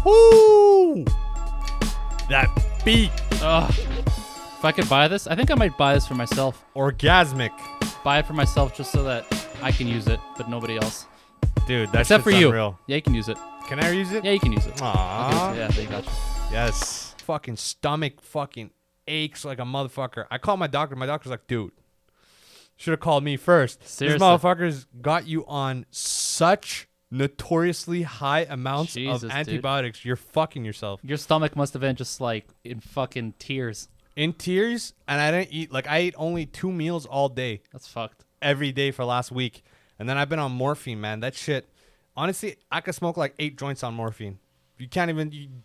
Woo! That beat. Ugh. If I could buy this, I think I might buy this for myself. Orgasmic. Buy it for myself just so that I can use it, but nobody else. Dude, that's Except for you. unreal. Yeah, you can use it. Can I use it? Yeah, you can use it. Aww. Okay, yeah, there you go. Yes. Fucking stomach fucking aches like a motherfucker. I called my doctor. My doctor's like, dude, should have called me first. Seriously. These motherfuckers got you on such notoriously high amounts Jesus, of antibiotics. Dude. You're fucking yourself. Your stomach must have been just like in fucking tears. In tears, and I didn't eat. Like, I ate only 2 meals all day. That's fucked. Every day for last week. And then I've been on morphine, man. That shit. Honestly, I could smoke like 8 joints on morphine. You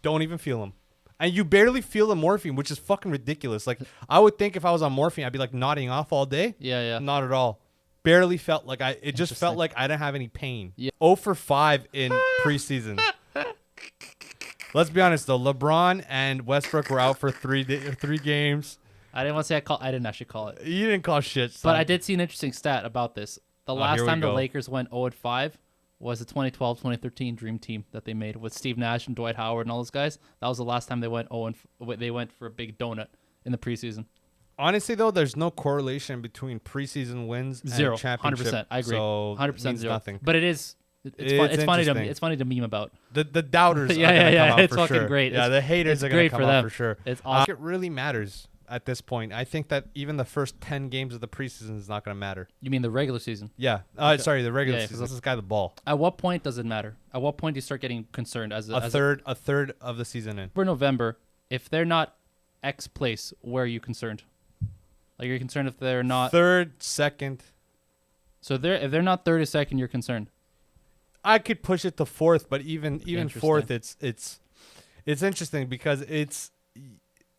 don't even feel them. And you barely feel the morphine, which is fucking ridiculous. Like, I would think if I was on morphine, I'd be like nodding off all day. Yeah, yeah. Not at all. Barely felt like it just felt like I didn't have any pain. Yeah. 0 for 5 in preseason. Let's be honest though, LeBron and Westbrook were out for 3 games. I didn't want to say I didn't actually call it. You didn't call shit, son. But I did see an interesting stat about this. The last time the Lakers went 0-5 was the 2012-2013 Dream Team that they made with Steve Nash and Dwight Howard and all those guys. That was the last time they went they went for a big donut in the preseason. Honestly though, there's no correlation between preseason wins and championship. 100%. I agree. So 100% zero. Nothing. But it is. It's funny to meme about. The doubters are yeah. come out It's for fucking sure. great. Yeah, the haters are going to come out for sure. It's awesome. It really matters at this point. I think that even the first 10 games of the preseason is not going to matter. You mean the regular season? Yeah. Sorry, the regular season. This guy the ball. At what point does it matter? At what point do you start getting concerned? As a third of the season in. For November, if they're not X place, where are you concerned? Like, you're concerned if they're not third, second. So if they're not third or second, you're concerned. I could push it to fourth, but even fourth, it's interesting because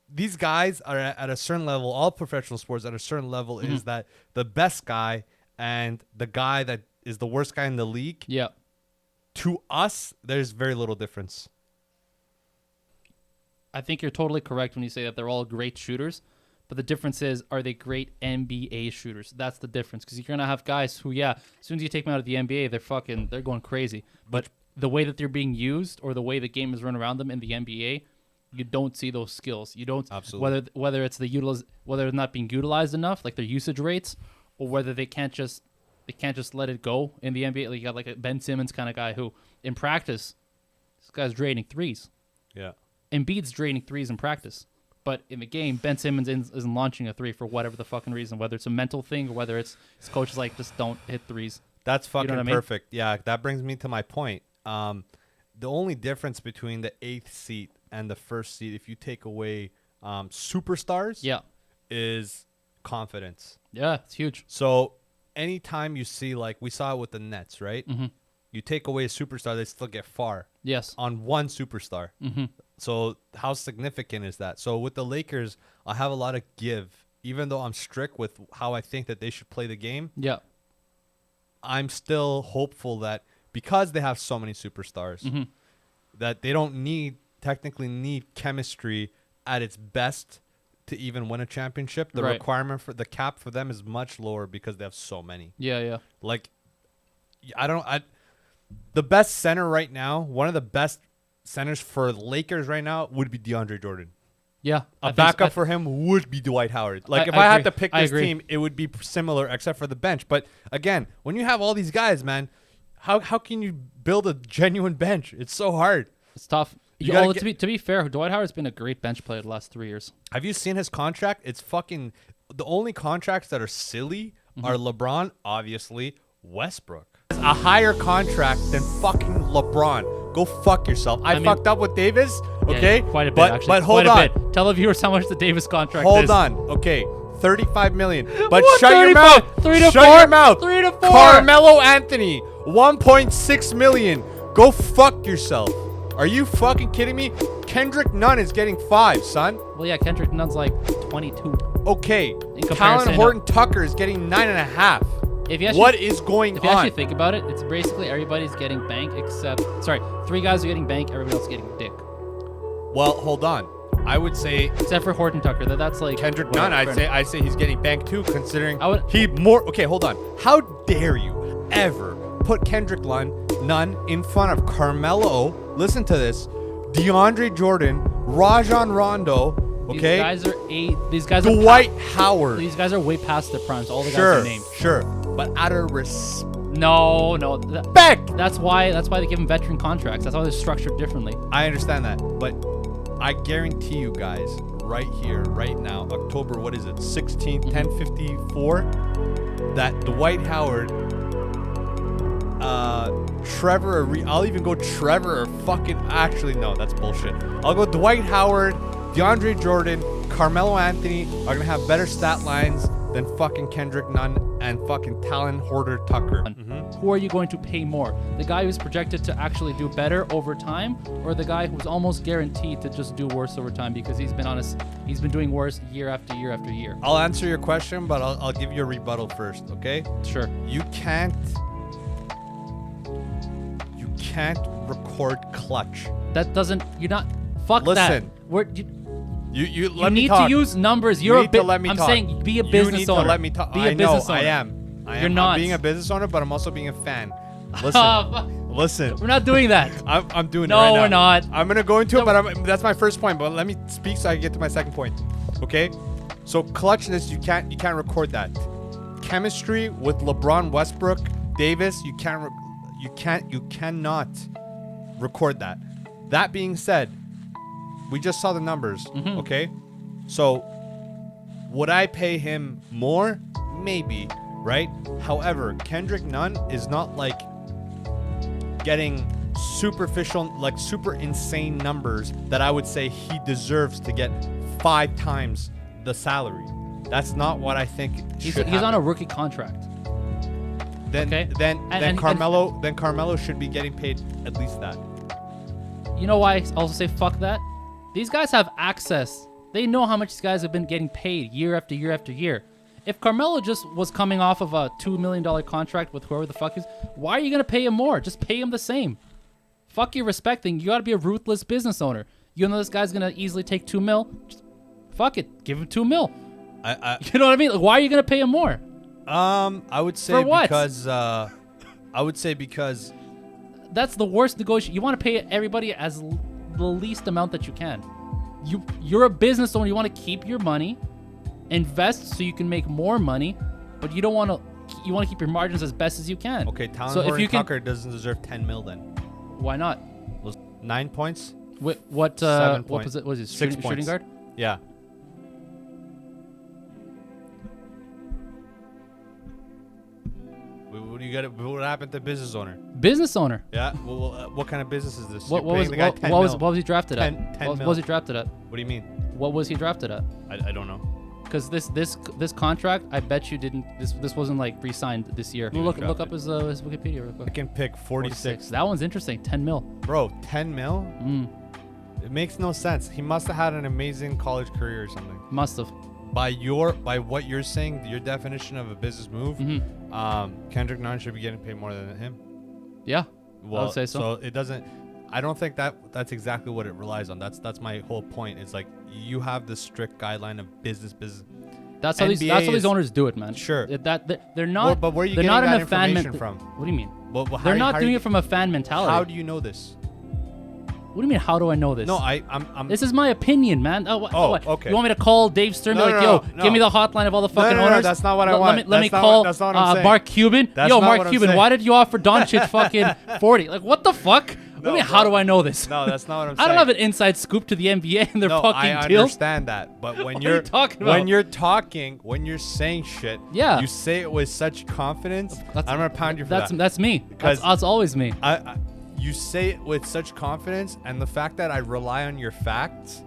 these guys are at a certain level. All professional sports at a certain level is that the best guy and the guy that is the worst guy in the league. Yeah. To us, there's very little difference. I think you're totally correct when you say that they're all great shooters. But the difference is, are they great NBA shooters? That's the difference. Because you're going to have guys who, as soon as you take them out of the NBA, they're going crazy. But the way that they're being used or the way the game is run around them in the NBA, you don't see those skills. You don't. Absolutely. Whether it's whether it's not being utilized enough, like their usage rates, or whether they can't just let it go in the NBA. Like, you got like a Ben Simmons kind of guy who, in practice, this guy's draining threes. Yeah. Embiid's draining threes in practice. But in the game, Ben Simmons isn't launching a three for whatever the fucking reason, whether it's a mental thing or whether it's his coach is like, just don't hit threes. That's fucking perfect. I mean? Yeah, that brings me to my point. The only difference between the 8th seat and the 1st seat, if you take away superstars, is confidence. Yeah, it's huge. So anytime you see, like we saw it with the Nets, right? Mm-hmm. You take away a superstar, they still get far. Yes. On one superstar. Mm-hmm. So how significant is that? So with the Lakers, I have a lot of give. Even though I'm strict with how I think that they should play the game, I'm still hopeful that because they have so many superstars, that they don't technically need chemistry at its best to even win a championship. The requirement for the cap for them is much lower because they have so many. Yeah. Like, the best center right now, one of the best centers for the Lakers right now would be DeAndre Jordan. Yeah. A backup for him would be Dwight Howard. Like, if I had to pick this team, it would be similar except for the bench. But again, when you have all these guys, man, how can you build a genuine bench? It's so hard. It's tough. To be fair, Dwight Howard's been a great bench player the last 3 years. Have you seen his contract? It's fucking the only contracts that are silly are LeBron, obviously, Westbrook. It's a higher contract than fucking LeBron. Go fuck yourself. I mean, fucked up with Davis, okay? Yeah, quite a bit, actually. But hold on. Tell the viewers how much the Davis contract is. Hold on. Okay, $35 million. But what, shut 35? your mouth. 3 to 4. Shut your mouth. 3 to 4. Carmelo Anthony, $1.6 million. Go fuck yourself. Are you fucking kidding me? Kendrick Nunn is getting 5, son. Well, yeah, Kendrick Nunn's like 22. Okay. Talon Horton Tucker is getting 9.5. What is going on? If you actually think about it, it's basically everybody's getting bank except... Sorry, 3 guys are getting bank, everybody else is getting dick. Well, hold on. I would say... Except for Horton Tucker, that's like... Kendrick Nunn, I'd say he's getting bank too, considering Okay, hold on. How dare you ever put Kendrick Nunn in front of Carmelo, listen to this, DeAndre Jordan, Rajon Rondo. Okay. These guys are Dwight Howard. These guys are way past their primes. All the guys are named. Sure. But out of respect. No. That's why they give them veteran contracts. That's why they're structured differently. I understand that, but I guarantee you guys, right here, right now, October, what is it, 16th, 10:54, that Dwight Howard, Trevor, I'll even go Trevor or fucking, actually, no, that's bullshit. I'll go Dwight Howard, DeAndre Jordan, Carmelo Anthony are going to have better stat lines than fucking Kendrick Nunn and fucking Talon Horder Tucker. Who are you going to pay more? The guy who's projected to actually do better over time, or the guy who's almost guaranteed to just do worse over time because he's been doing worse year after year after year? I'll answer your question, but I'll give you a rebuttal first, okay? Sure. You can't record clutch. That doesn't. You're not. Fuck Listen, that. You let me talk. You need to use numbers. I'm talk. saying be a business owner. You need to let me talk. Be a business owner. I am. You're not. I'm being a business owner, but I'm also being a fan. Listen. We're not doing that. I'm doing it right now. No, we're not. I'm going to go into it, but that's my first point. But let me speak so I can get to my second point. Okay? So clutchness, you can't record that. Chemistry with LeBron, Westbrook, Davis, you cannot record that. That being said, we just saw the numbers, okay? So, would I pay him more? Maybe, right? However, Kendrick Nunn is not like getting superficial, like super insane numbers that I would say he deserves to get 5 times the salary. That's not what I think he's on a rookie contract. Then Carmelo should be getting paid at least that. You know why I also say fuck that? These guys have access. They know how much these guys have been getting paid year after year after year. If Carmelo just was coming off of a $2 million contract with whoever the fuck is, why are you going to pay him more? Just pay him the same. Fuck your respecting. You got to be a ruthless business owner. You know this guy's going to easily take $2 million? Just fuck it. Give him $2 million. You know what I mean? Like, why are you going to pay him more? I would say because that's the worst negotiation. You want to pay everybody as the least amount that you can. You're a business owner. You want to keep your money, invest so you can make more money, but you don't want to. You want to keep your margins as best as you can. Okay, Talon Tucker doesn't deserve $10 million then. Why not? 9 points. What 7 what points. was it? Shooting guard? Yeah. What happened to business owner? Business owner. Yeah. Well, what kind of business is this? What was he drafted at? What was he drafted at? What do you mean? What was he drafted at? I don't know. Because this contract, I bet you didn't. This wasn't like re-signed this year. Look up his Wikipedia real quick. I can pick 46. That one's interesting. $10 million. Bro, $10 million? It makes no sense. He must have had an amazing college career or something. Must have. By what you're saying, your definition of a business move, Kendrick Nunn should be getting paid more than him. Yeah, well, I would say so. So it doesn't. I don't think that's exactly what it relies on. That's my whole point. It's like you have this strict guideline of business. That's how these owners do it, man. Sure. They're not. But where are you getting that information from? What do you mean? Well, they're not doing it from a fan mentality. How do you know this? What do you mean? How do I know this? No, I'm. This is my opinion, man. Okay. You want me to call Dave Stern? Give me the hotline of all the fucking owners. No, that's not what I want. Let me call Mark Cuban. Mark Cuban, why did you offer Doncic fucking 40? Like, what the fuck? How do I know this? No, that's not what I'm saying. I don't have an inside scoop to the NBA and their fucking deals. I understand that, but when you're when you're saying shit, you say it with such confidence. I'm gonna pound you for that. That's me. That's always me. You say it with such confidence, and the fact that I rely on your facts,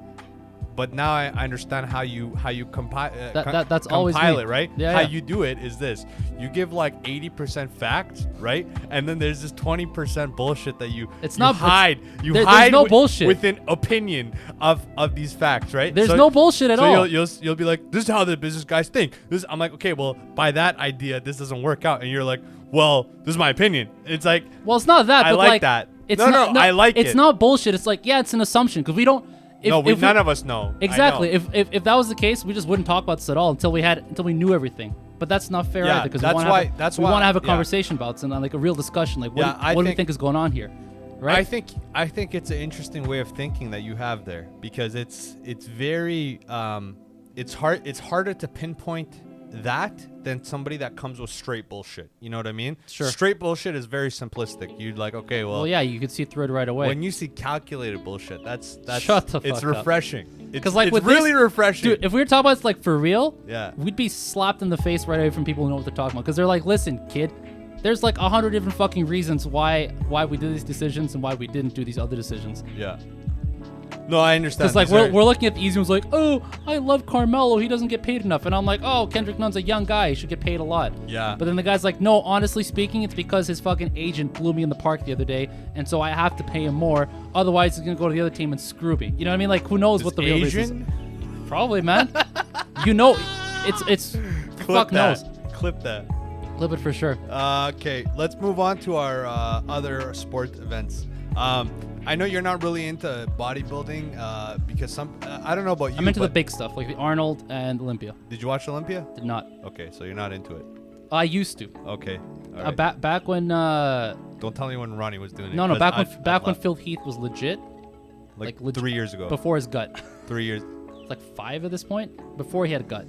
but now I understand how you compile it, right? Yeah. How you do it is this: you give like 80% facts, right? And then there's this 20% bullshit that you hide. There's no bullshit with an opinion of these facts, right? There's no bullshit at all. You'll be like, this is how the business guys think. I'm like, okay, well, by that idea, this doesn't work out, and you're like, well, this is my opinion. It's like, well, it's not that. I but like that. It's no, I like it. It's not bullshit. It's like, yeah, it's an assumption because we don't. None of us know. Exactly. If that was the case, we just wouldn't talk about this at all until we knew everything. But that's not fair either because we want to have a conversation about it and like a real discussion. Like, what do we think is going on here? right? I think it's an interesting way of thinking that you have there, because it's very it's harder to pinpoint that than somebody that comes with straight bullshit. You know what I mean? Sure. Straight bullshit is very simplistic. You'd like, okay, well, yeah, you could see through it right away. when you see calculated bullshit, that's Shut the it's fuck up. refreshing. It's like, with really this, refreshing. Dude, if we were talking about this like for real, Yeah. we'd be slapped in the face right away from people who know what they're talking about, because they're like, listen, kid, there's like 100 different fucking reasons why we did these decisions and why we didn't do these other decisions. Yeah. No, I understand. Because like we're looking at the easy ones, like, oh, I love Carmelo, he doesn't get paid enough, and I'm like, oh, Kendrick Nunn's a young guy, he should get paid a lot. Yeah. But then the guy's like, no, honestly speaking, it's because his fucking agent blew me in the park the other day, and so I have to pay him more. Otherwise, he's gonna go to the other team and screw me. You know what I mean? Like, who knows what the real reason is? Probably, man. You know, it's fuck knows. Clip that. Clip it for sure. Okay, let's move on to our other sport events. I know you're not really into bodybuilding because I don't know about you. I'm into the big stuff, like the Arnold and Olympia. Did you watch Olympia? Did not. Okay, so you're not into it. I used to. Okay. All right. Back when. Don't tell me when Ronnie was doing it. No. Back when Phil Heath was legit. Like 3 years ago. Before his gut. 3 years. It's like 5 at this point. Before he had a gut.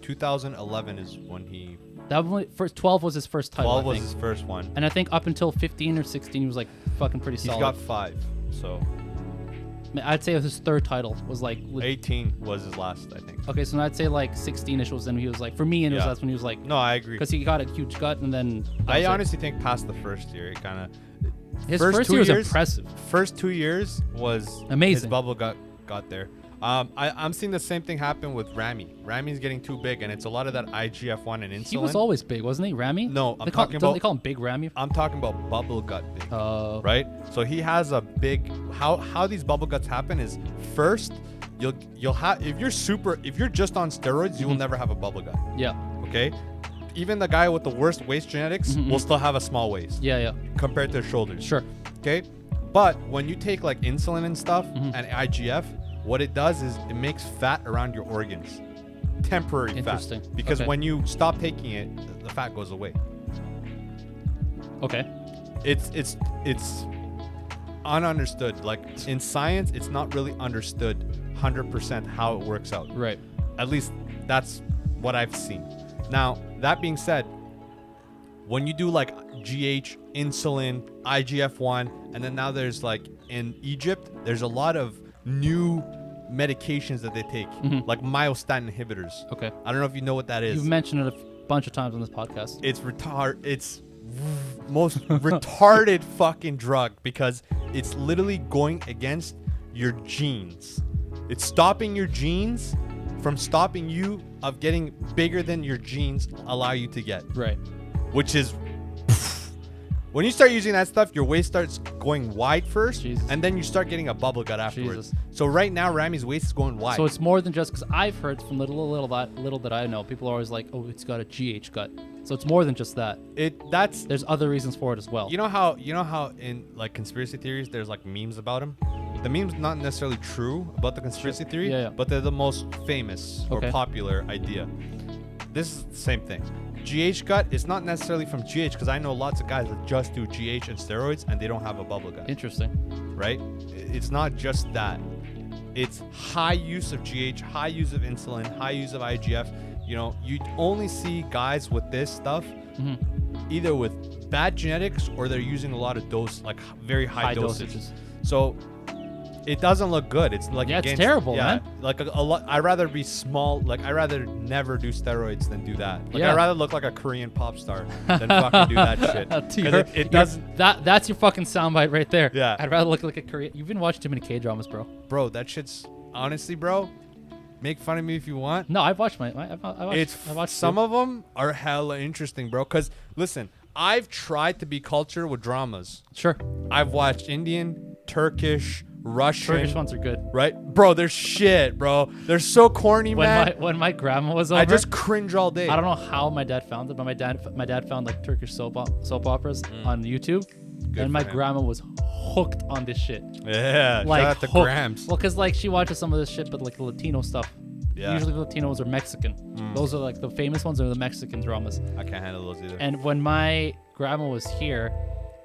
2011 is when he. That was first 12 was his first title. 12 was his first one. And I think up until 15 or 16, he was like fucking pretty solid. He's got 5, so. I'd say his third title was like. 18 was his last, I think. Okay, so I'd say like 16ish was when he was like, for me, and it was that's when he was like. No, I agree. Because he got a huge gut, and then. I honestly think past the first year, it kind of. His first year was impressive. First 2 years was amazing. His bubble got there. I'm seeing the same thing happen with Ramy. Ramy's getting too big, and it's a lot of that IGF-1 and insulin. He was always big, wasn't he, Ramy? No, they call him Big Ramy? I'm talking about bubble gut big. Right? So he has a big. How these bubble guts happen is first you'll have if you're just on steroids, you will never have a bubble gut. Yeah. Okay. Even the guy with the worst waist genetics will still have a small waist. Yeah. Compared to his shoulders. Sure. Okay. But when you take like insulin and stuff and IGF. What it does is it makes fat around your organs. Temporary fat. Because when you stop taking it, the fat goes away. Okay. It's ununderstood. Like in science, it's not really understood 100% how it works out. Right. At least that's what I've seen. Now, that being said, when you do like GH, insulin, IGF-1, and then now there's like in Egypt, there's a lot of new medications that they take, like myostatin inhibitors. Okay. I don't know if you know what that is. You've mentioned it a bunch of times on this podcast. It's most retarded fucking drug because it's literally going against your genes. It's stopping your genes from stopping you of getting bigger than your genes allow you to get. Right. Which is when you start using that stuff, your waist starts going wide first, and then you start getting a bubble gut afterwards. So right now, Ramy's waist is going wide. So it's more than just because I've heard from little that I know, people are always like, oh, it's got a GH gut. So it's more than just that. There's other reasons for it as well. You know how in like conspiracy theories, there's like memes about them. The meme's not necessarily true about the conspiracy theory, but they're the most famous or popular idea. This is the same thing. GH gut is not necessarily from GH because I know lots of guys that just do GH and steroids and they don't have a bubble gut. Interesting. Right? It's not just that. It's high use of GH, high use of insulin, high use of IGF. You know, you only see guys with this stuff either with bad genetics or they're using a lot of dose, like very high dosages. So it doesn't look good. It's like it's terrible, man. Like a lot. I'd rather be small. Like I'd rather never do steroids than do that. Like I'd rather look like a Korean pop star than fucking do that shit. Because it doesn't. That's your fucking soundbite right there. Yeah. I'd rather look like a Korean. You've been watching too many K-dramas, bro. Bro, that shit's honestly, bro. Make fun of me if you want. No, I've watched some of them are hella interesting, bro. Because listen, I've tried to be cultured with dramas. Sure. I've watched Indian, Turkish, Russian. Turkish ones are good. Right? Bro, they're shit, bro. They're so corny, man. When my grandma was over, I just cringe all day. I don't know how my dad found it, but my dad found like Turkish soap operas on YouTube. Good and my grandma was hooked on this shit. Yeah, like shout out to Grams. Well, because like she watches some of this shit, but like the Latino stuff. Yeah. Usually the Latinos are Mexican. Those are like the famous ones are the Mexican dramas. I can't handle those either. And when my grandma was here,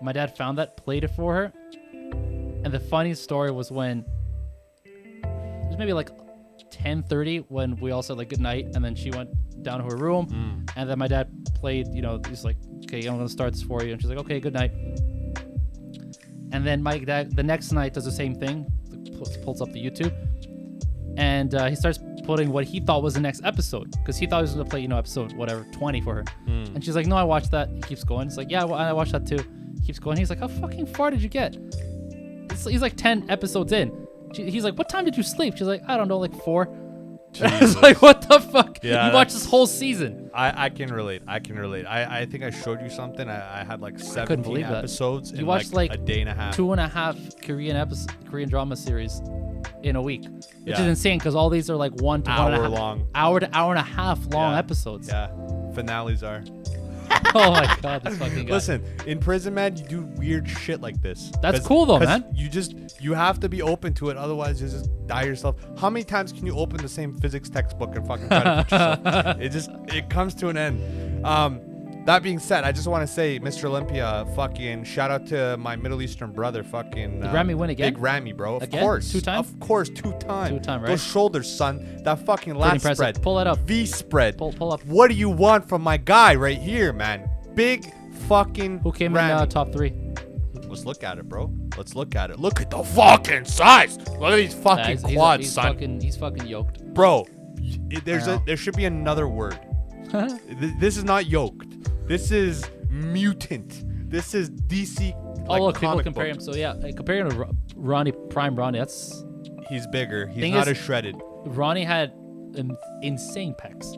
my dad found that, played it for her, And the funny story was when it was maybe like 10:30 when we all said like good night, and then she went down to her room, and then my dad played. He's like, "Okay, I'm gonna start this for you," and she's like, "Okay, good night." And then my dad the next night does the same thing, pulls up the YouTube, and he starts putting what he thought was the next episode, because he thought he was gonna play episode whatever 20 for her, and she's like, "No, I watched that." He keeps going. It's like, "Yeah, well, I watched that too." Keeps going. He's like, "How fucking far did you get?" He's like 10 episodes in. He's like, "What time did you sleep?" She's like, "I don't know, like 4." It's like, what the fuck? Yeah, you watched this whole season. I can relate. I think I showed you something. I had like 17 episodes in watched like a day and a half. 2.5 Korean drama series in a week, which is insane because all these are like 1 to 1.5 long, hour to hour and a half long episodes. Yeah, finales are. Oh my god, this fucking guy. Listen, in prison, man, you do weird shit like this. That's cool though, man. You have to be open to it, otherwise you just die yourself. How many times can you open the same physics textbook and fucking try to teach yourself? It comes to an end. That being said, I just want to say, Mr. Olympia, fucking shout out to my Middle Eastern brother, fucking Did Rami win again? Big Rami, bro. Of again? course. 2 times? Of course, 2 times. 2 times, right? Those shoulders, son. That fucking lat spread. Pull it up. V spread. Pull up. What do you want from my guy right here, man? Big fucking Who came Rami. in top 3? Let's look at it, bro. Let's look at it. Look at the fucking size. Look at these fucking quads, son. He's fucking yoked. Bro, there should be another word. This is not yoked. This is mutant. This is DC. Oh, look, people compare him. So yeah, comparing him to Prime Ronnie, he's bigger. He's not as shredded. Ronnie had insane pecs.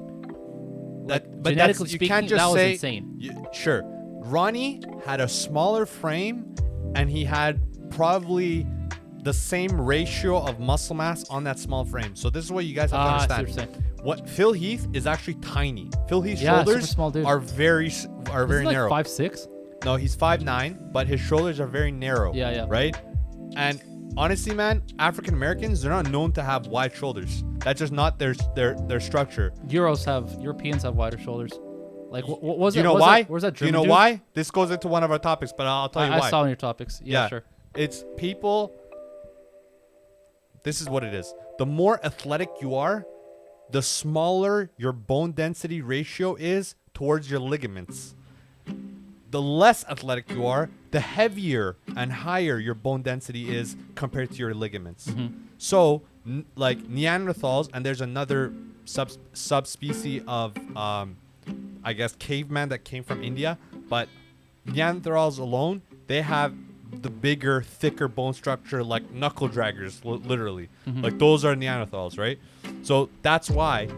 But genetically speaking, you can't just that was insane. Sure, Ronnie had a smaller frame, and he had probably the same ratio of muscle mass on that small frame. So this is what you guys have to understand. What Phil Heath is actually tiny. Phil Heath's shoulders are very narrow. 5'6"? No, he's 5'9", but his shoulders are very narrow. Yeah. Right? And honestly, man, African Americans, they're not known to have wide shoulders. That's just not their structure. Europeans have wider shoulders. Like what was it? You know why? Where's that German dude? Why? This goes into one of our topics, but I'll tell you why. I saw in your topics. Yeah, sure. It's people. This is what it is. The more athletic you are, the smaller your bone density ratio is towards your ligaments. The less athletic you are, the heavier and higher your bone density is compared to your ligaments. So, like Neanderthals, and there's another subspecies of, I guess, caveman that came from India, but Neanderthals alone, they have the bigger, thicker bone structure, like knuckle draggers, literally. Like those are Neanderthals, right? So that's why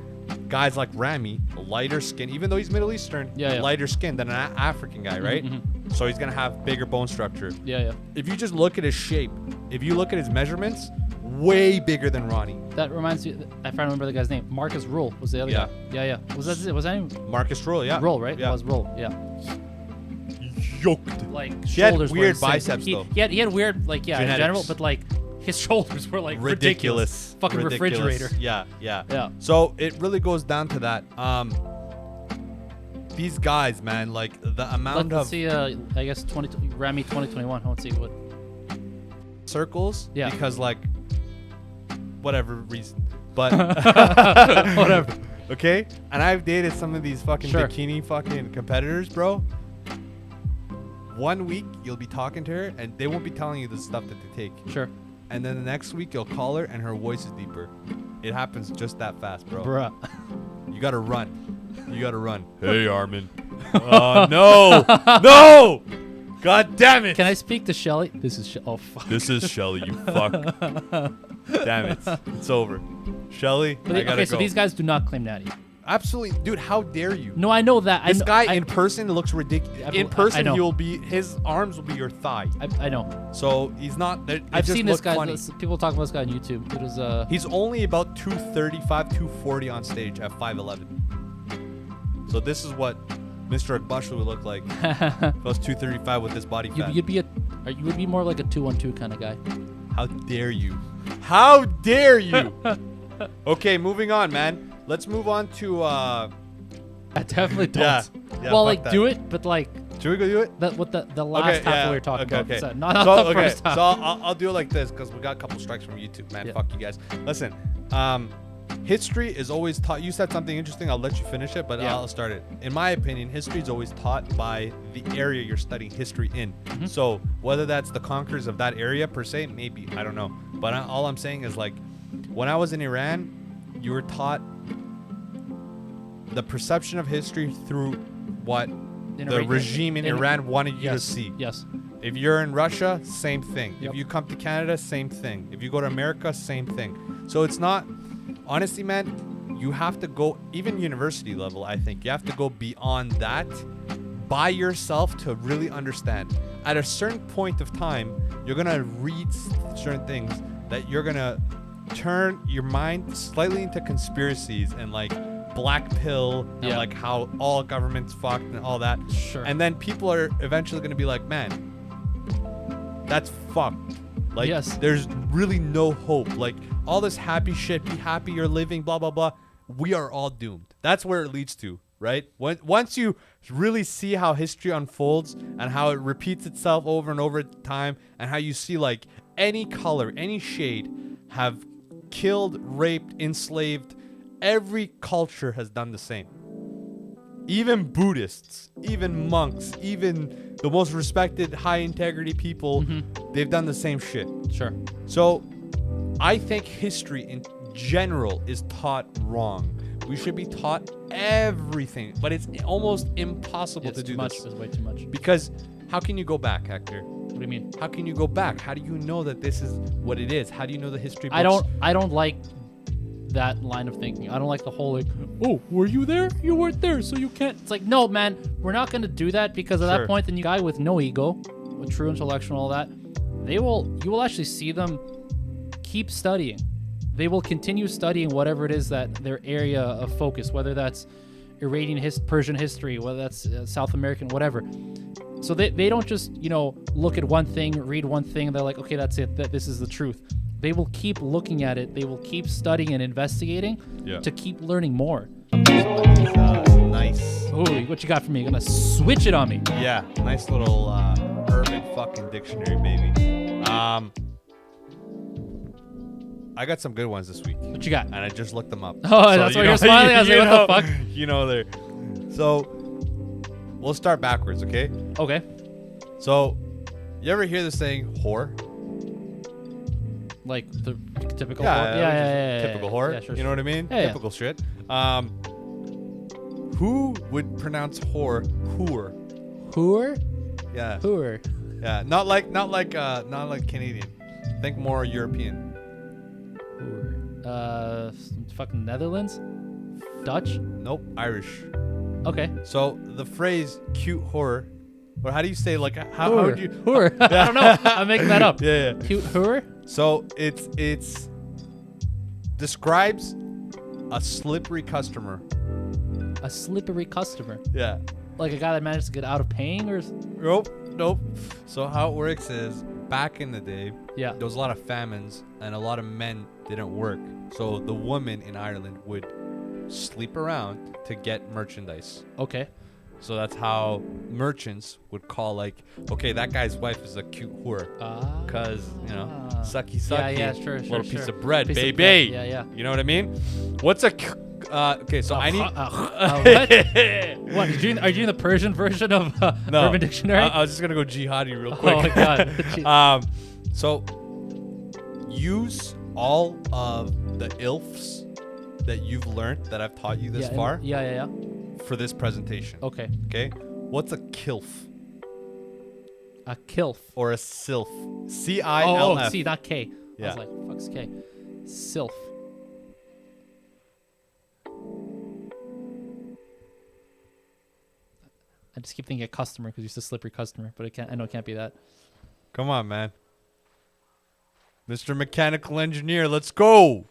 guys like Rami, lighter skin, even though he's Middle Eastern, lighter skin than an African guy, right? So he's gonna have bigger bone structure. Yeah. If you just look at his shape, if you look at his measurements, way bigger than Ronnie. That reminds me, I finally remember the guy's name. Marcus Rule was the other guy. Yeah. Was that him? Marcus Rule, yeah. Rule, right? Yeah. It was Rule, yeah. Yoked. Like he had shoulders weird biceps though. He had weird, like, yeah, in general, but like his shoulders were like ridiculous. Fucking refrigerator. Yeah. So it really goes down to that. These guys, man, like the amount Let's see, I guess Rami 2021. Let's see what circles. Yeah. Because like whatever reason, but whatever. Okay. And I've dated some of these fucking bikini fucking competitors, bro. 1 week you'll be talking to her and they won't be telling you the stuff that they take. Sure. And then the next week you'll call her and her voice is deeper. It happens just that fast, bro. Bruh. You gotta run. Hey, Armin. No! God damn it! Can I speak to Shelly? This is oh fuck. This is Shelly, you fuck. Damn it. It's over. Shelly, I gotta go. So these guys do not claim natty. Absolutely, dude. How dare you? No, I know that. This guy in person looks ridiculous. In person, his arms will be your thigh. I know. So he's not. I've seen this guy. People talk about this guy on YouTube. It was He's only about 235, 240 on stage at 5'11". So this is what Mr. Akbashlu would look like. If I was 235 with this body fat. You would be more like a 212 kind of guy. How dare you? How dare you? Okay, moving on, man. Let's move on to. I definitely don't. Yeah, well, like, do it, but like, Should we go do it? The last half we were talking about. Okay. So, not the first half. So I'll do it like this because we got a couple strikes from YouTube, man. Fuck you guys. Listen, history is always taught. You said something interesting. I'll let you finish it, but I'll start it. In my opinion, history is always taught by the area you're studying history in. So whether that's the conquerors of that area per se, maybe, I don't know. But all I'm saying is, like, when I was in Iran, you were taught the perception of history through what the regime in Iran wanted you to see. Yes. If you're in Russia, same thing. If you come to Canada, same thing. If you go to America, same thing. So it's not, honestly, man, you have to go, even university level, I think, you have to go beyond that by yourself to really understand. At a certain point of time, you're going to read certain things that you're going to turn your mind slightly into conspiracies and like black pill and like how all governments fucked and all that. Sure. And then people are eventually going to be like, man, that's fucked. Like, there's really no hope. Like, all this happy shit, be happy you're living, blah, blah, blah. We are all doomed. That's where it leads to, right? Once you really see how history unfolds and how it repeats itself over and over time, and how you see, like, any color, any shade have killed, raped, enslaved, every culture has done the same. Even Buddhists, even monks, even the most respected high integrity people, they've done the same shit. Sure. So I think history in general is taught wrong. We should be taught everything, but it's almost impossible to do this. It's way too much. Because how can you go back, Hector? What do you mean? How can you go back? How do you know that this is what it is? How do you know the history books? I don't like that line of thinking. I don't like the whole, like, oh, were you there? You weren't there, so you can't. It's like, no, man, we're not going to do that, because at that point, then you guy with no ego, with true intellectual and all that, you will actually see them keep studying. They will continue studying whatever it is that their area of focus, whether that's Iranian Persian history, whether that's South American, whatever. So they don't just, look at one thing, read one thing, and they're like, okay, that's it, this is the truth. They will keep looking at it. They will keep studying and investigating to keep learning more. Nice. Ooh, what you got for me? You're gonna switch it on me. Yeah, nice little urban fucking dictionary, baby. I got some good ones this week. What you got? And I just looked them up. Oh, so that's why you're smiling. I was like, what the fuck? You know there. So we'll start backwards, okay? Okay. So you ever hear the saying whore? Like the typical whore? Yeah. Typical whore. Yeah, sure, you know what I mean? Yeah, typical shit. Who would pronounce whore? Whore? Yeah. Whore. Yeah. Not like Canadian. Think more European. Whore. Fucking Netherlands? Dutch? Nope. Irish. Okay. So the phrase cute whore, or how do you say, like, how would you? Whore. I don't know. I'm making that up. Yeah. Cute whore? So it's describes a slippery customer. A slippery customer? Yeah. Like a guy that managed to get out of paying, or? Nope. So how it works is, back in the day, there was a lot of famines and a lot of men didn't work. So the women in Ireland would sleep around to get merchandise. Okay. So that's how merchants would call, like, okay, that guy's wife is a cute whore. Because, sucky. Yeah, sure. Little piece of bread, baby. Yeah. You know what I mean? What's a... okay, so I need... What? What? Are you doing the Persian version of no, Urban Dictionary? I was just going to go jihadi real quick. Oh, my God. So use all of the ILFs that you've learned, that I've taught you this far. Yeah. For this presentation. Okay. What's a kilf? A kilf. Or a sylph. C-I-L-F. Oh, C, not K. Yeah. I was like, fuck's K. Sylph. I just keep thinking a customer because you said slippery customer, but I know it can't be that. Come on, man. Mr. Mechanical Engineer, let's go.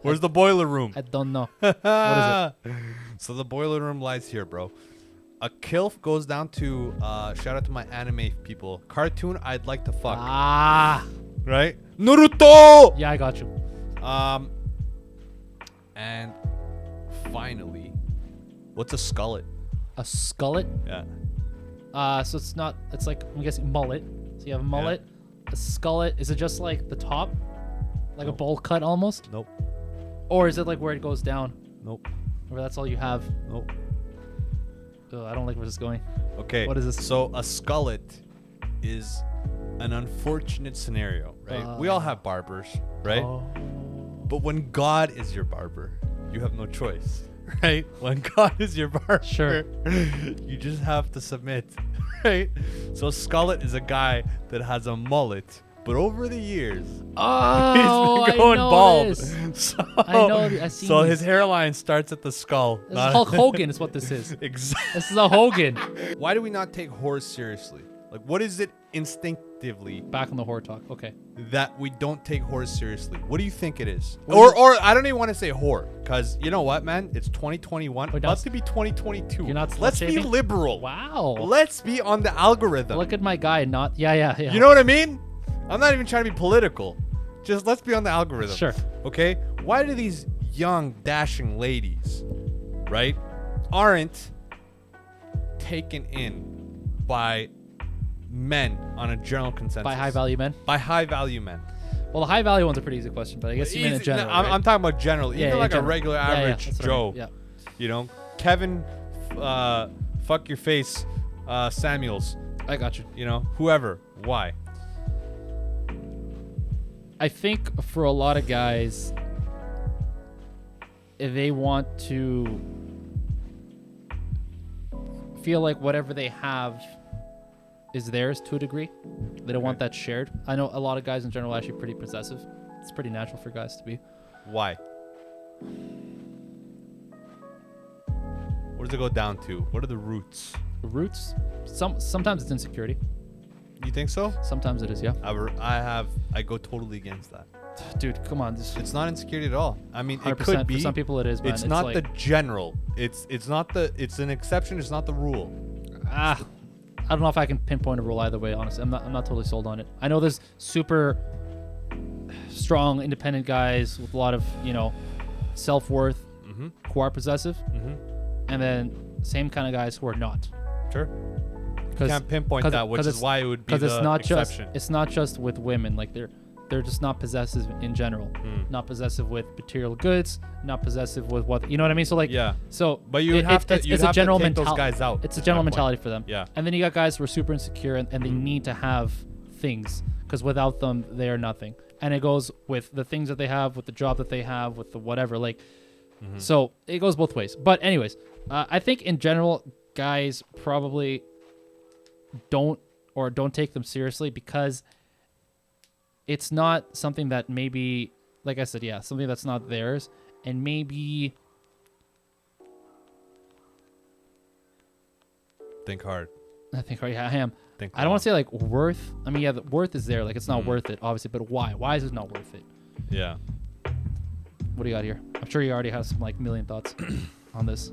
Where's the boiler room? I don't know. What is it? So the boiler room lies here, bro. A kilf goes down to, shout out to my anime people, cartoon I'd like to fuck. Right? Naruto! Yeah, I got you. And finally, what's a skullet? A skullet? Yeah. So it's not. It's like I'm guessing mullet. So you have a mullet, a skullet. Is it just like the top, like a bowl cut almost? Nope. Or is it like where it goes down? Nope. Or that's all you have? Nope. Ugh, I don't like where this is going. Okay. What is this? So a skullet is an unfortunate scenario, right? We all have barbers, right? Oh. But when God is your barber, you have no choice, right? When God is your barber, Sure. you just have to submit, right? So skullet is a guy that has a mullet, but over the years, Oh, he's been going I know bald. this. So, I know. I've seen so these. his hairline starts at the skull. This is Hulk Hogan is what this is. Exactly. This is a Hogan. Why do we not take horror seriously? Like, what is it instinctively Back on the horror talk. Okay. that we don't take horror seriously? What do you think it is? What Or I don't even want to say horror, because you know what, man? It's 2021. We're About not- to be 2022. You're not Let's be slut-shaming? liberal. Wow. Let's be on the algorithm. Look at my guy. Not. Yeah. You know what I mean? I'm not even trying to be political. Just let's be on the algorithm. Sure. Okay? Why do these young, dashing ladies, right, aren't taken in by men on a general consensus? By high value men. By high value men. Well, the high value one's a pretty easy question, but I guess you mean in Easy- general. I'm, right? I'm talking about general. Even like general. a regular Yeah, average that's what I mean. Joe. Yeah. You know, Kevin, fuck your face, Samuels. I got you. You know, whoever. Why? I think for a lot of guys, they want to feel like whatever they have is theirs to a degree. They don't want that shared. I know a lot of guys in general are actually pretty possessive. It's pretty natural for guys to be. Why? What does it go down to? What are the roots? Roots. Sometimes it's insecurity. You think so? Sometimes it is. Yeah. I go totally against that. Dude, come on. It's not insecurity at all. I mean, it 100%. could be. For some people, it is. Man. It's not like, the general. It's not the. It's an exception. It's not the rule. I don't know if I can pinpoint a rule either way. Honestly, I'm not totally sold on it. I know there's super strong, independent guys with a lot of self-worth, who are possessive, and then same kind of guys who are not. Sure. You can't pinpoint that, which is why it would be the exception. It's not just with women. Like they're just not possessive in general. Not possessive with material goods. Not possessive with what you know what I mean. So like yeah. So but you have to. It's a general to take those guys out. It's a general mentality for them. Yeah. And then you got guys who are super insecure and they need to have things because without them they are nothing. And it goes with the things that they have, with the job that they have, with the whatever. Like, so it goes both ways. But anyways, I think in general, guys probably don't take them seriously because it's not something that maybe, like I said, something that's not theirs, and maybe think hard. I think I am. Think I don't want to say like worth. I mean, the worth is there. Like it's not worth it, obviously. But why? Why is it not worth it? Yeah. What do you got here? I'm sure you already have some like million thoughts on this.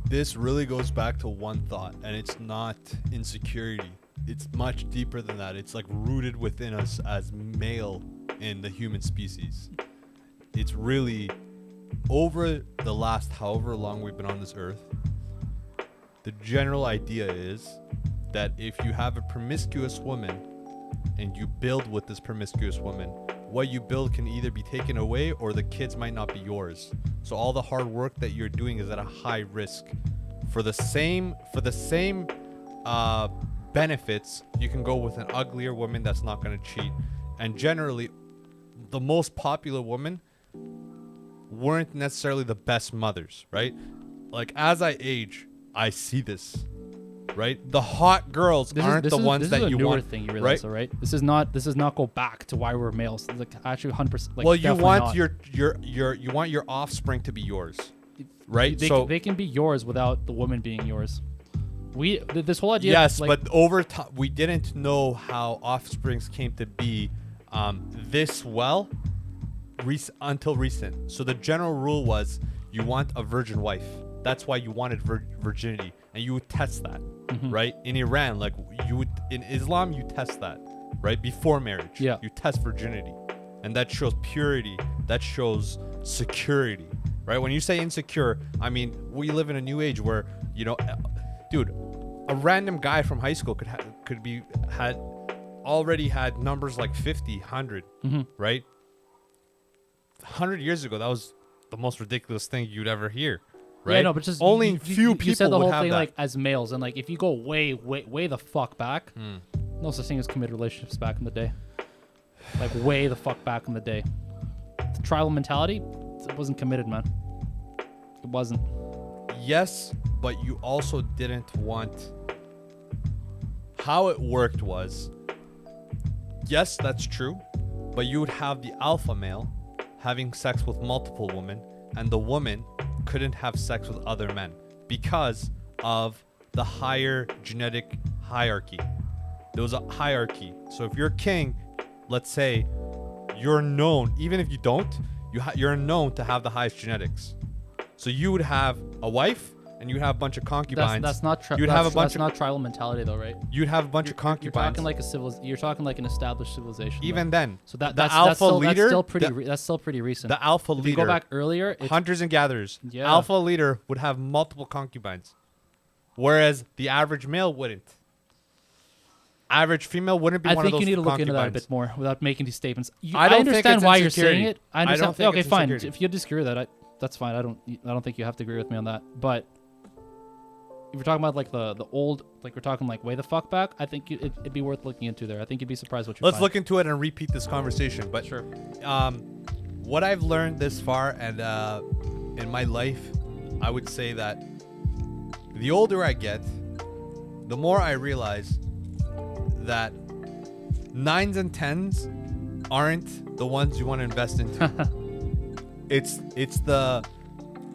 This really goes back to one thought, and it's not insecurity. It's much deeper than that. It's like rooted within us as male in the human species. It's really over the last however long we've been on this earth. The general idea is that if you have a promiscuous woman and you build with this promiscuous woman, what you build can either be taken away or the kids might not be yours. So all the hard work that you're doing is at a high risk. For the same benefits, you can go with an uglier woman that's not going to cheat. And generally, the most popular women weren't necessarily the best mothers, right? Like as I age, I see this, right? The hot girls aren't the ones that you want. Thing you realize, right? This is not go back to why we're males. It's like actually 100%. Like, well, you want you want your offspring to be yours, right? They can be yours without the woman being yours. This whole idea. Yes, but over time we didn't know how offsprings came to be this well until recent. So the general rule was you want a virgin wife. That's why you wanted virginity, and you would test that, right? In Iran, like in Islam, you test that, right? Before marriage, you test virginity, and that shows purity. That shows security, right? When you say insecure, I mean we live in a new age where dude, a random guy from high school had already had numbers like 50, 100, right? 100 years ago, that was the most ridiculous thing you'd ever hear, right? Yeah, no, but just only few people you said the would whole have thing that. like as males, and like if you go way the fuck back, no such thing as committed relationships back in the day. Like way the fuck back in the day, the tribal mentality, it wasn't committed, man. It wasn't. Yes, but you also didn't want. How it worked was, yes, that's true, but you would have the alpha male having sex with multiple women, and the woman couldn't have sex with other men because of the higher genetic hierarchy. There was a hierarchy. So if you're king, let's say, you're known, even if you don't, you're known to have the highest genetics. So you would have a wife, and you'd have a bunch of concubines. That's not tribal mentality though, right? You'd have a bunch of concubines. You're talking like you're talking like an established civilization. Even then, so that's still pretty recent. The alpha leader. If you go back earlier, hunters and gatherers. Yeah. Alpha leader would have multiple concubines, whereas the average male wouldn't. Average female wouldn't be one of those. I think you need to look into that a concubines. bit more without making these statements. I don't understand think it's why insecurity. you're saying it. I understand. don't think Okay, it's fine. insecurity. If you disagree with that, that's fine. I don't think you have to agree with me on that. But if you're talking about like the old, like we're talking like way the fuck back, I think it'd be worth looking into there. I think you'd be surprised what you Let's find. look into it and repeat this conversation. But Sure. What I've learned this far and in my life, I would say that the older I get, the more I realize that 9s and 10s aren't the ones you want to invest into. It's the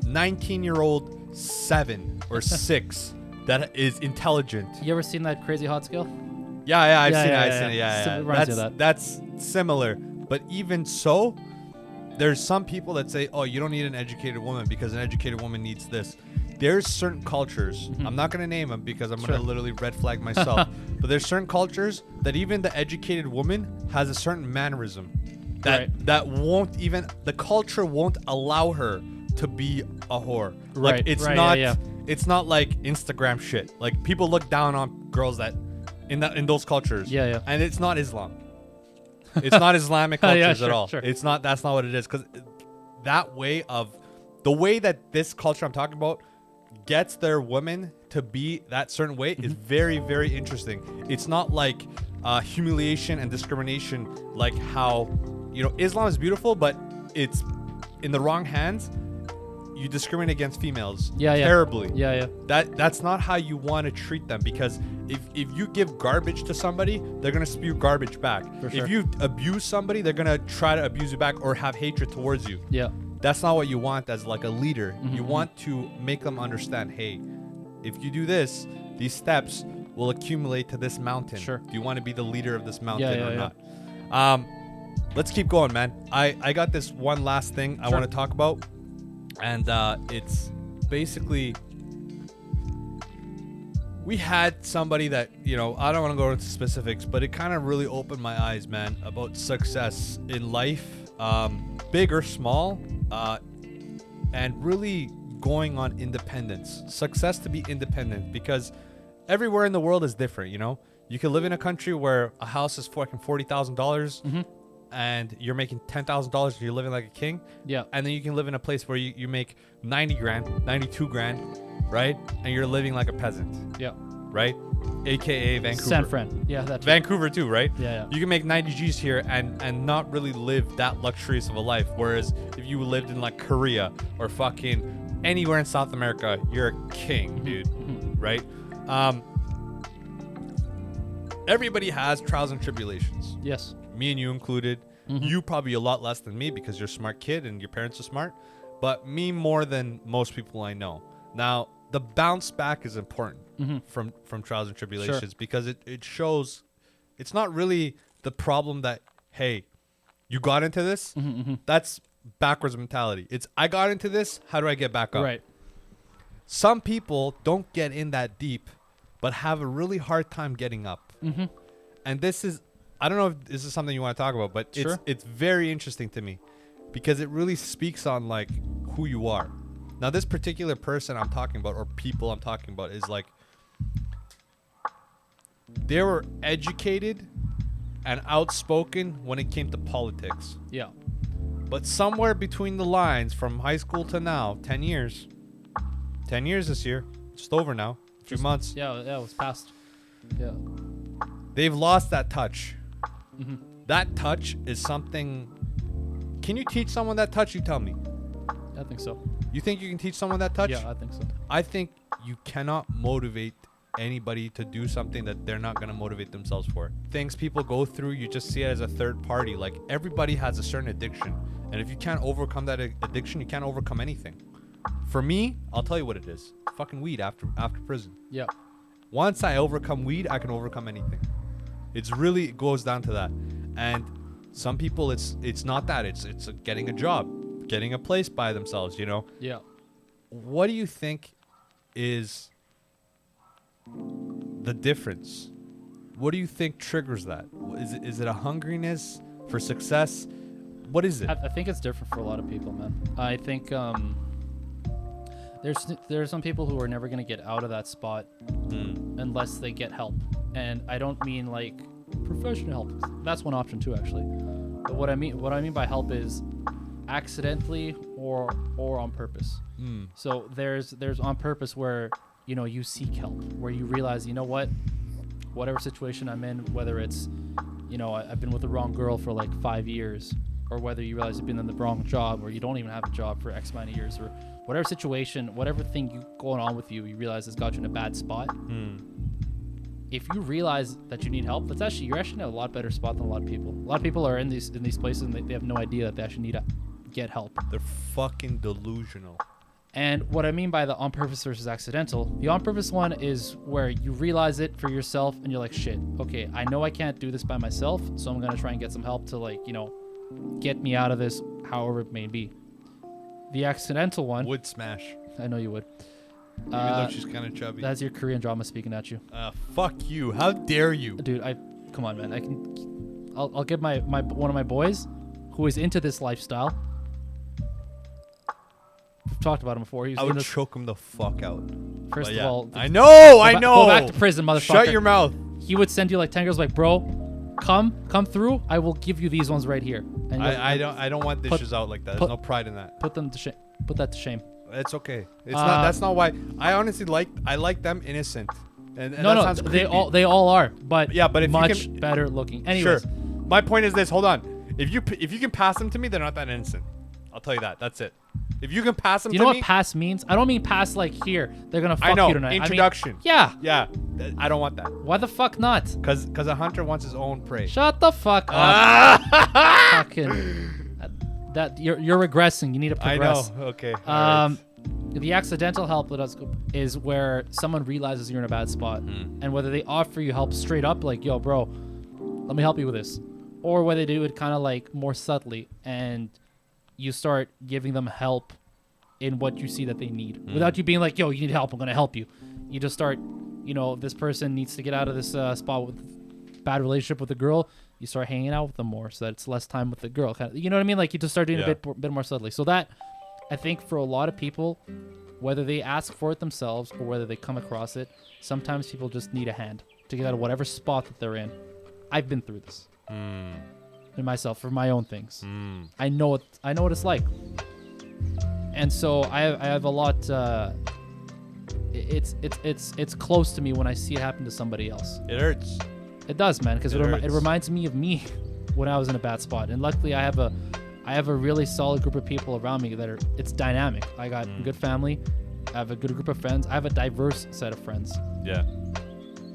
19-year-old 7 or 6 that is intelligent. You ever seen that Crazy Hot Scale? Yeah, I've seen it. It reminds me of that. That's similar. But even so, there's some people that say, oh, you don't need an educated woman because an educated woman needs this. There's certain cultures, I'm not going to name them because I'm going to literally red flag myself, but there's certain cultures that even the educated woman has a certain mannerism that won't even, the culture won't allow her to be a whore. Like it's not like Instagram shit. Like people look down on girls that in those cultures. And it's not Islam. It's not Islamic cultures at all. It's not, that's not what it is. Because that way of, the way that this culture I'm talking about gets their women to be that certain way is very, very interesting. It's not like humiliation and discrimination like how, you know, Islam is beautiful, but it's in the wrong hands. You discriminate against females terribly. That's not how you want to treat them, because if you give garbage to somebody, they're gonna spew garbage back. If you abuse somebody, they're gonna try to abuse you back or have hatred towards you. That's not what you want as like a leader. You want to make them understand, hey, if you do this, these steps will accumulate to this mountain. Do you want to be the leader of this mountain or not? Let's keep going, man. I got this one last thing I want to talk about. And it's basically, we had somebody that, you know, I don't want to go into specifics, but it kind of really opened my eyes, man, about success in life, big or small, and really going on independence. Success to be independent, because everywhere in the world is different, you know? You can live in a country where a house is fucking $40,000. And you're making $10,000 and you're living like a king. And then you can live in a place where you make 90 grand, 92 grand, right? And you're living like a peasant. Right? AKA Vancouver. San Fran. That's Vancouver too, right? You can make 90 G's here and not really live that luxurious of a life. Whereas if you lived in like Korea or fucking anywhere in South America, you're a king, dude. Right? Everybody has trials and tribulations. Me and you included. You probably a lot less than me because you're a smart kid and your parents are smart, but me more than most people I know. Now, the bounce back is important from trials and tribulations because it shows it's not really the problem that, hey, you got into this. That's backwards mentality. It's, I got into this, how do I get back up? Some people don't get in that deep but have a really hard time getting up. And this is, I don't know if this is something you want to talk about, but it's very interesting to me because it really speaks on like who you are. Now, this particular person I'm talking about or people I'm talking about is like, they were educated and outspoken when it came to politics. Yeah. But somewhere between the lines, from high school to now, 10 years. 10 years this year. Just over now. A few months. Yeah, it was past. Yeah. They've lost that touch. Mm-hmm. That touch is something... Can you teach someone that touch? You tell me. I think so. You think you can teach someone that touch? Yeah, I think so. I think you cannot motivate anybody to do something that they're not going to motivate themselves for. Things people go through, you just see it as a third party. Like, everybody has a certain addiction. And if you can't overcome that addiction, you can't overcome anything. For me, I'll tell you what it is. Fucking weed after prison. Yeah. Once I overcome weed, I can overcome anything. It goes down to that. And some people, it's not that. It's getting a job, getting a place by themselves, you know? Yeah. What do you think is the difference? What do you think triggers that? Is it a hungriness for success? What is it? I think it's different for a lot of people, man. I think there's some people who are never going to get out of that spot unless they get help. And I don't mean like professional help. That's one option too, actually. But what I mean by help is accidentally or on purpose. So there's on purpose where, you know, you seek help, where you realize, you know what, whatever situation I'm in, whether it's, you know, I've been with the wrong girl for like 5 years, or whether you realize you've been in the wrong job, or you don't even have a job for X amount of years, or whatever situation, whatever thing going on with you, you realize has got you in a bad spot. If you realize that you need help, you're actually in a lot better spot than a lot of people. A lot of people are in these places and they have no idea that they actually need to get help. They're fucking delusional. And what I mean by the on purpose versus accidental, the on purpose one is where you realize it for yourself and you're like, shit, okay, I know I can't do this by myself, so I'm going to try and get some help to, like, you know, get me out of this, however it may be. The accidental one... Would smash. I know you would. Even though she's kind of chubby. That's your Korean drama speaking at you. Fuck you. How dare you? Dude, come on, man. I'll give my one of my boys who is into this lifestyle. We've talked about him before. I would choke him the fuck out. First of all, I know. Go back to prison, motherfucker. Shut your mouth. He would send you like 10 girls, like, bro, come through. I will give you these ones right here. And I don't want dishes out like that. There's no pride in that. Put them to shame. Put that to shame. It's okay. It's not. That's not why. I honestly like them innocent. And no, they all are. But yeah, but if much you can, better looking. Anyways, sure. My point is this. Hold on. If you can pass them to me, they're not that innocent. I'll tell you that. That's it. If you can pass them to me. You know what pass means? I don't mean pass like here. They're gonna fuck you tonight. Introduction. I mean, yeah. Yeah. I don't want that. Why the fuck not? Because a hunter wants his own prey. Shut the fuck up. Fucking. That you're regressing. You need to progress. I know. Okay. The accidental help is where someone realizes you're in a bad spot, and whether they offer you help straight up, like, yo, bro, let me help you with this, or whether they do it kind of like more subtly, and you start giving them help in what you see that they need, without you being like, yo, you need help, I'm gonna help you. You just start, you know, this person needs to get out of this spot with bad relationship with a girl. You start hanging out with them more, so that it's less time with the girl. Kind of, you know what I mean? Like, you just start doing a bit more subtly. So that, I think, for a lot of people, whether they ask for it themselves or whether they come across it, sometimes people just need a hand to get out of whatever spot that they're in. I've been through this in myself for my own things. I know what it's like, and so I have a lot. It's close to me when I see it happen to somebody else. It hurts. It does, man, because it reminds me of me when I was in a bad spot. And luckily, I have a really solid group of people around me it's dynamic. I got a good family. I have a good group of friends. I have a diverse set of friends. Yeah.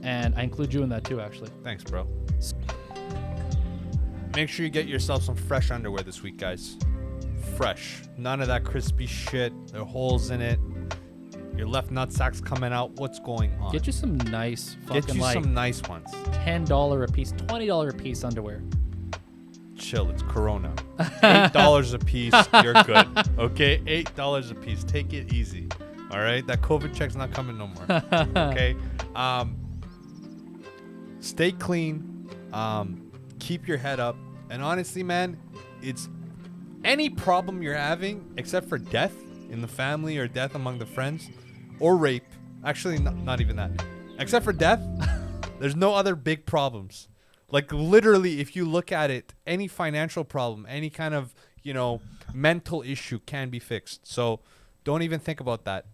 And I include you in that too, actually. Thanks, bro. Make sure you get yourself some fresh underwear this week, guys. Fresh. None of that crispy shit. There are holes in it. Your left nutsack's coming out. What's going on? Get you some nice fucking, get you some nice ones. $10 a piece, $20 a piece underwear. Chill, it's Corona. $8 a piece, you're good. Okay, $8 a piece. Take it easy. All right, that COVID check's not coming no more. Okay, stay clean. Keep your head up. And honestly, man, it's any problem you're having, except for death in the family or death among the friends, or rape. Actually, not even that. Except for death, There's no other big problems. Like literally, if you look at it, any financial problem, any kind of, mental issue can be fixed. So don't even think about that.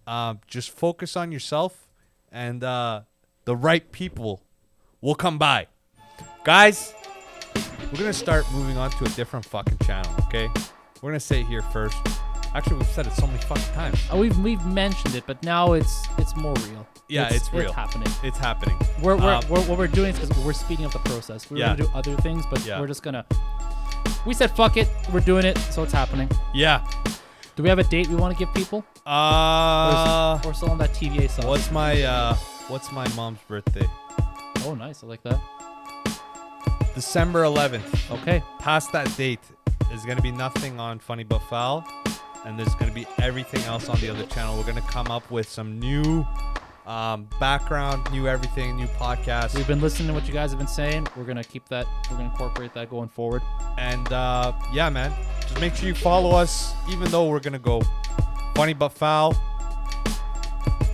Just focus on yourself, and the right people will come by. Guys, we're going to start moving on to a different fucking channel, okay? We're going to say it here first. Actually, we've said it so many fucking times. Oh, we've mentioned it, but now it's more real. Yeah, it's real. It's happening. It's happening. What we're doing is because we're speeding up the process. We're going to do other things, but we're just going to... We said, fuck it. We're doing it, so it's happening. Yeah. Do we have a date we want to give people? Or still on that TVA song? What's my mom's birthday? Oh, nice. I like that. December 11th. Okay. Past that date, there's going to be nothing on Funny But Foul, and there's going to be everything else on the other channel. We're going to come up with some new background, new everything, new podcast. We've been listening to what you guys have been saying. We're going to keep that. We're going to incorporate that going forward. And yeah, man, just make sure you follow us, even though we're going to go Funny But Foul.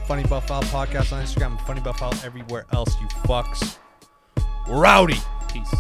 Funny But Foul podcast on Instagram, and Funny But Foul everywhere else, you fucks. Rowdy. Peace.